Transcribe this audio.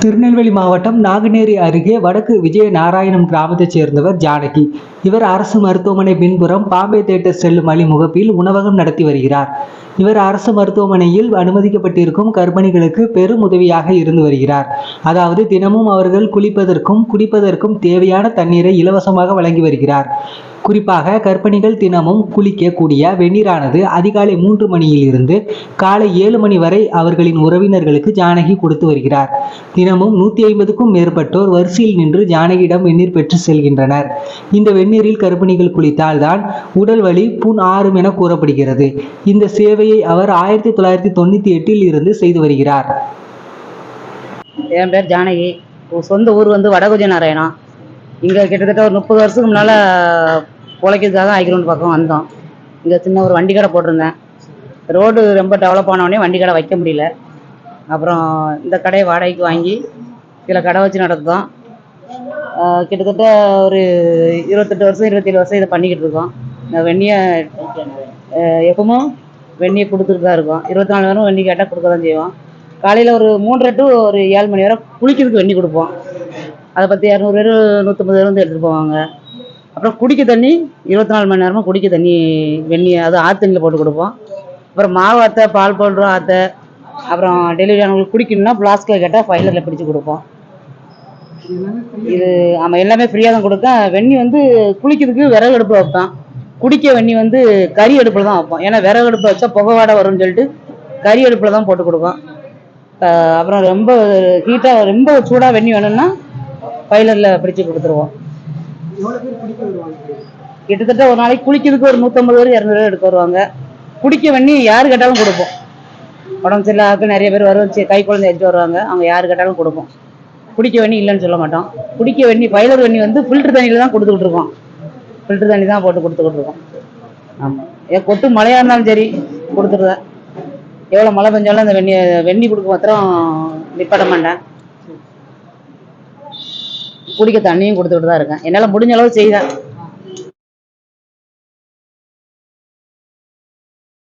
திருநெல்வேலி மாவட்டம் நாங்குநேரி அருகே வடக்கு விஜயநாராயணம் கிராமத்தைச் சேர்ந்தவர் ஜானகி. இவர் அரசு மருத்துவமனை பின்புறம் பாம்பே தியேட்டர் செல்லும் வழி முகப்பில் உணவகம் நடத்தி வருகிறார். இவர் அரசு மருத்துவமனையில் அனுமதிக்கப்பட்டிருக்கும் கர்ப்பிணிகளுக்கு பெரும் உதவியாக இருந்து வருகிறார். அதாவது தினமும் அவர்கள் குளிப்பதற்கும் குடிப்பதற்கும் தேவையான தண்ணீரை இலவசமாக வழங்கி வருகிறார். குறிப்பாக கர்ப்பிணிகள் தினமும் குளிக்கக்கூடிய வெந்நீரானது அதிகாலை 3 மணியில் இருந்து காலை 7 மணி வரை அவர்களின் உறவினர்களுக்கு ஜானகி கொடுத்து வருகிறார். தினமும் 150க்கும் மேற்பட்டோர் வரிசையில் நின்று ஜானகியிடம் வெந்நீர் பெற்று செல்கின்றனர். இந்த வெந்நீரில் கர்ப்பிணிகள் குளித்தால் தான் உடல் வலி புண் ஆறும் என கூறப்படுகிறது. இந்த சேவையை அவர் 1998 இருந்து செய்து வருகிறார். என் பேர் ஜானகி. சொந்த ஊர் வடகுஜ நாராயணம். இங்கே கிட்டத்தட்ட ஒரு 30 வருஷத்துக்கு முன்னால் உழைக்கிறதுக்காக ஐக்கிரௌண்ட் பக்கம் வந்தோம். இங்கே சின்ன ஒரு வண்டி கடை போட்டிருந்தேன். ரோடு ரொம்ப டெவலப் ஆனோடனே வண்டி கடை வைக்க முடியல. அப்புறம் இந்த கடையை வாடகைக்கு வாங்கி இதில் கடை வச்சு நடத்துதோம். கிட்டத்தட்ட ஒரு 28 வருஷம் 27 வருஷம் இதை பண்ணிக்கிட்டு இருக்கோம். இந்த வெந்நியை எப்பவும் வெந்நியை கொடுத்துட்டு தான் இருக்கோம். 24 நேரம் வெந்நி கேட்டால் கொடுக்க தான் செய்வோம். காலையில் ஒரு 3:30 to ஒரு 7 மணி வரை குளிக்கிறதுக்கு வெந்நி கொடுப்போம். அதை பற்றி 200 பேர் 150 பேர் எடுத்துகிட்டு போவாங்க. அப்புறம் குடிக்க தண்ணி 24 மணி நேரமாக குடிக்க தண்ணி வெந்நி அது ஆற்று தண்ணியில் போட்டு கொடுப்போம். அப்புறம் மாவு ஆற்றை பால் பவுட்ரு ஆற்றை அப்புறம் டெலிவரி ஆனவங்களுக்கு குடிக்கணும்னா ஃப்ளாஸ்கில் கேட்டால் ஃபைலரில் பிடிச்சி கொடுப்போம். இது ஆமாம் எல்லாமே ஃப்ரீயாக தான் கொடுப்பேன். வெந்நி குளிக்கிறதுக்கு விறகு அடுப்பு வைப்பேன். குடிக்க வெந்நி கறி அடுப்பில் தான் வைப்போம். ஏன்னா விறகு அடுப்பை வச்சா புகை வாடை வரும்னு சொல்லிட்டு கறி அடுப்பில் தான் போட்டு கொடுப்போம். அப்புறம் ரொம்ப ஹீட்டாக ரொம்ப சூடாக வெந்நி வேணும்னா ஃபைலரில் பிடிச்சி கொடுத்துருவோம். கிட்டத்தட்ட ஒரு நாளைக்கு குளிக்கிறதுக்கு ஒரு 150 பேர் 200 பேர் எடுக்க வருவாங்க. குடிக்க வெந்நி யார் கேட்டாலும் கொடுப்போம். உடம்பு சரியில்லாத நிறைய பேர் வருவாங்க, கை குழந்தை எடுத்து வருவாங்க. அவங்க யார் கேட்டாலும் கொடுப்போம். குடிக்க வெந்நி இல்லைன்னு சொல்ல மாட்டோம். குடிக்க வெந்நி ஃபைலர் வெந்நி ஃபில்டர் தண்ணியில் தான் கொடுத்துக்கிட்டு இருக்கோம். ஃபில்டர் தண்ணி தான் போட்டு கொடுத்துக்கிட்டு இருக்கோம். ஆமாம் கொட்டு மழையாக இருந்தாலும் சரி கொடுத்துருவேன். எவ்வளோ மழை பெஞ்சாலும் அந்த வெந்நி கொடுக்க மாத்திரம் நிப்பாட்ட மாட்டேன். குடிக்க தண்ணியும் கொடுத்துக்கிட்டு தான் இருக்கேன். என்னால் முடிஞ்ச அளவு செய்வேன்.